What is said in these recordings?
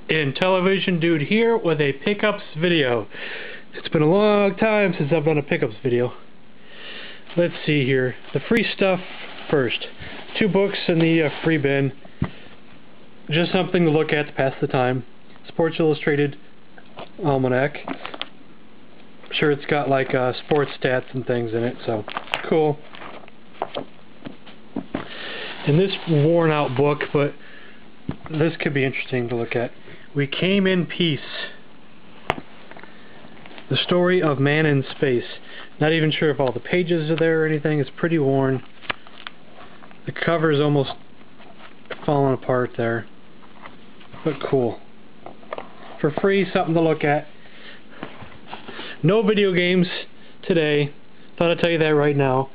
IntellivisionDude here with a pickups video. It's been a long time since I've done a pickups video. Let's see here. The free stuff first. 2 books in the free bin. Just something to look at to pass the time. Sports Illustrated Almanac. I'm sure it's got like sports stats and things in it, so cool. And this worn out book, but this could be interesting to look at. We Came in Peace. The story of man in space. Not even sure if all the pages are there or anything. It's pretty worn. The cover is almost falling apart there. But cool. For free, something to look at. No video games today. Thought I'd tell you that right now.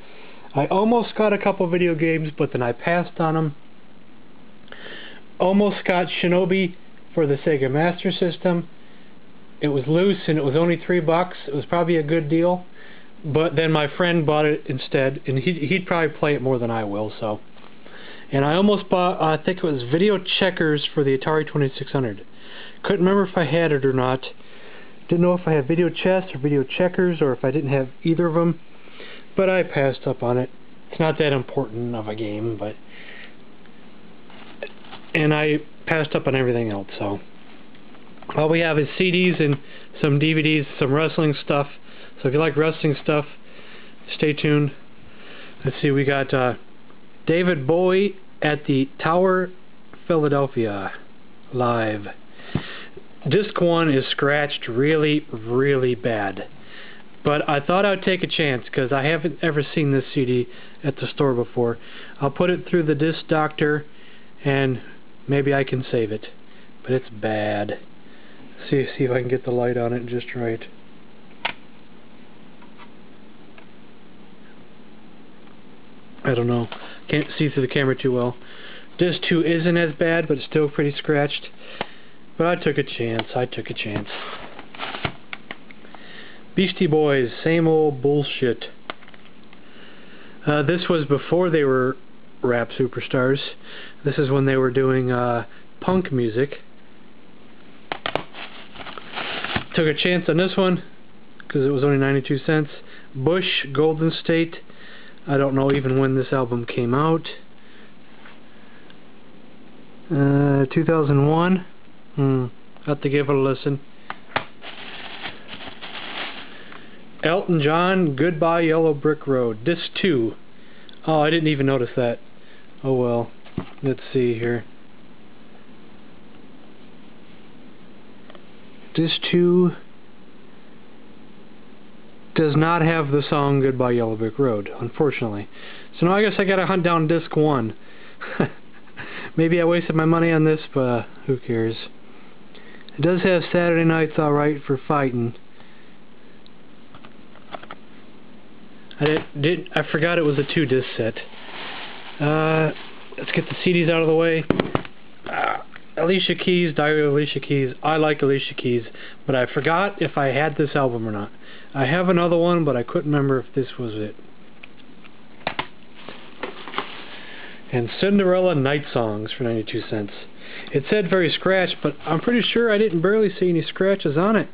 I almost got a couple video games, but then I passed on them. Almost got Shinobi for the Sega Master System. It was loose and it was only $3. It was probably a good deal, but then my friend bought it instead, and he'd probably play it more than I will. So, and I almost bought, I think it was Video Checkers for the Atari 2600. Couldn't remember if I had it or not. Didn't know if I had Video Chess or Video Checkers, or if I didn't have either of them. But I passed up on it. It's not that important of a game, but. And I passed up on everything else, so all we have is CDs and some DVDs, some wrestling stuff. So if you like wrestling stuff, stay tuned. Let's see, we got David Bowie at the Tower, Philadelphia, live. Disc 1 is scratched really, really bad. But I thought I'd take a chance because I haven't ever seen this CD at the store before. I'll put it through the disc doctor and maybe I can save it, but it's bad. See if I can get the light on it just right. I don't know. Can't see through the camera too well. Disc 2 isn't as bad, but it's still pretty scratched. But I took a chance. Beastie Boys, same old bullshit. This was before they were rap superstars. This is when they were doing punk music. Took a chance on this one because it was only 92 cents. Bush, Golden State. I don't know even when this album came out. 2001. Have to give it a listen. Elton John, Goodbye Yellow Brick Road. Disc 2. Oh, I didn't even notice that. Oh well. Let's see here. Disc 2 does not have the song Goodbye Yellow Brick Road, unfortunately. So now I guess I gotta hunt down Disc 1. Maybe I wasted my money on this, but who cares. It does have Saturday Night's Alright for Fighting. I forgot it was a 2-disc set. Let's get the CDs out of the way. Alicia Keys, Diary of Alicia Keys. I like Alicia Keys, but I forgot if I had this album or not. I have another one, but I couldn't remember if this was it. And Cinderella Night Songs for 92 cents. It said very scratched, but I'm pretty sure I didn't barely see any scratches on it.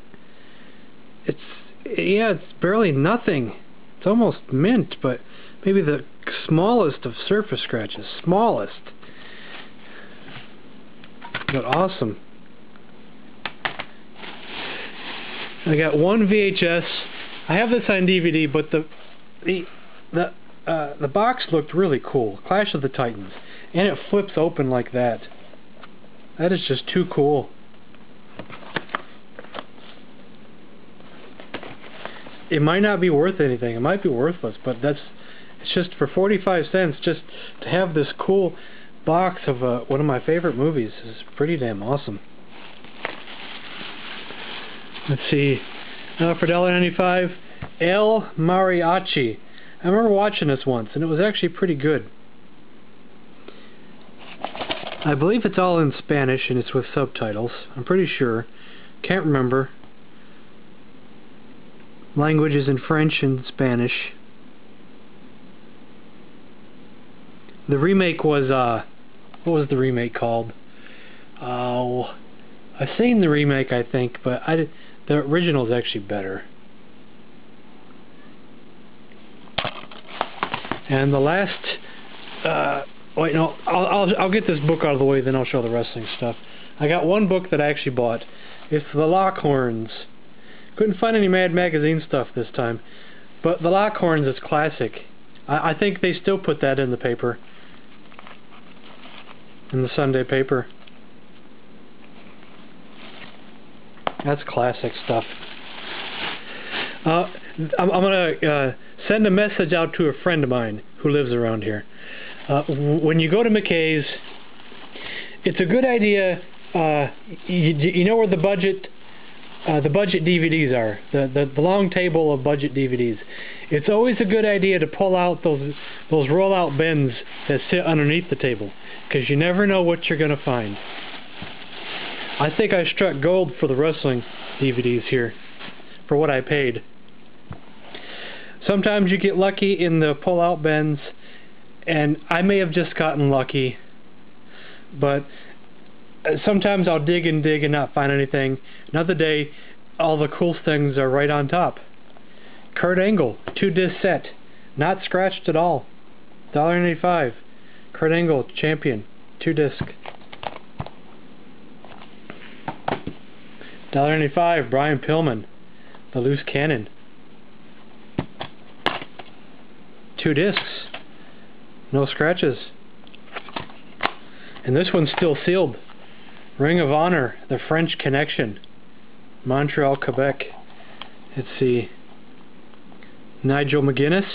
It's barely nothing. It's almost mint, but maybe the smallest of surface scratches. Smallest. But awesome. I got one VHS. I have this on DVD, but the box looked really cool. Clash of the Titans, and it flips open like that. That is just too cool. It might not be worth anything. It might be worthless, but it's just for 45 cents just to have this cool box of one of my favorite movies is pretty damn awesome. Let's see. For $1.95, El Mariachi. I remember watching this once, and it was actually pretty good. I believe it's all in Spanish, and it's with subtitles. I'm pretty sure. Can't remember. Language is in French and Spanish. The remake was, what was the remake called? Oh, I've seen the remake, I think, but the original is actually better. And the last, wait, no, I'll get this book out of the way, then I'll show the wrestling stuff. I got one book that I actually bought. It's The Lockhorns. Couldn't find any Mad Magazine stuff this time, but The Lockhorns is classic. I think they still put that in the paper, in the Sunday paper. That's classic stuff. I'm gonna send a message out to a friend of mine who lives around here. When you go to McKay's, it's a good idea. You know where the budget DVDs are, the long table of budget DVDs. It's always a good idea to pull out those roll-out bins that sit underneath the table, because you never know what you're gonna find. I think I struck gold for the wrestling DVDs here, for what I paid. Sometimes you get lucky in the pull-out bins, and I may have just gotten lucky, but sometimes I'll dig and dig and not find anything. Another day, all the cool things are right on top. Kurt Angle, 2-disc set, not scratched at all. $1.85. Kurt Angle, champion, 2-disc. $1.85. Brian Pillman, the loose cannon, 2 discs, no scratches. And this one's still sealed. Ring of Honor, the French Connection, Montreal, Quebec. Let's see. Nigel McGuinness.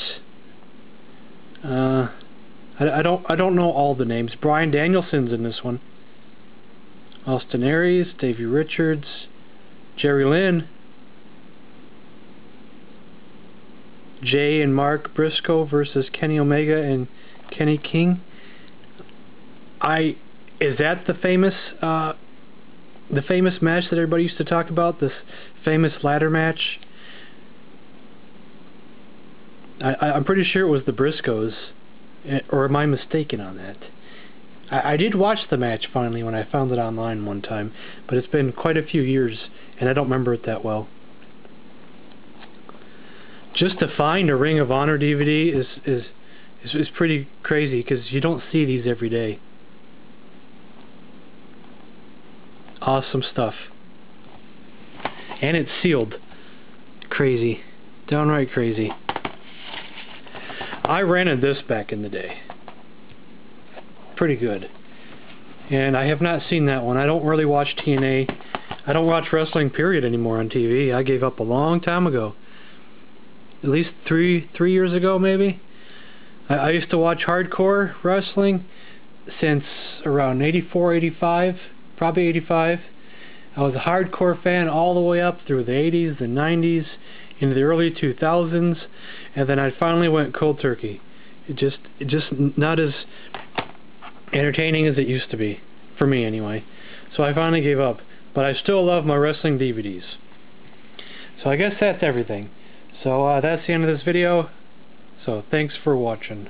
I don't know all the names. Bryan Danielson's in this one. Austin Aries, Davey Richards, Jerry Lynn, Jay and Mark Briscoe versus Kenny Omega and Kenny King. Is that the famous match that everybody used to talk about? This famous ladder match? I'm pretty sure it was the Briscoes, or am I mistaken on that? I did watch the match finally when I found it online one time, but it's been quite a few years and I don't remember it that well. Just to find a Ring of Honor DVD is pretty crazy, because you don't see these every day. Awesome stuff. And it's sealed. Crazy. Downright crazy. I rented this back in the day. Pretty good. And I have not seen that one. I don't really watch TNA. I don't watch wrestling period anymore on TV. I gave up a long time ago. At least three years ago maybe. I used to watch hardcore wrestling since around 84, 85, probably 85. I was a hardcore fan all the way up through the 80s, the 90s, into the early 2000s, and then I finally went cold turkey. It just not as entertaining as it used to be, for me anyway. So I finally gave up, but I still love my wrestling DVDs. So I guess that's everything. So that's the end of this video. So thanks for watching.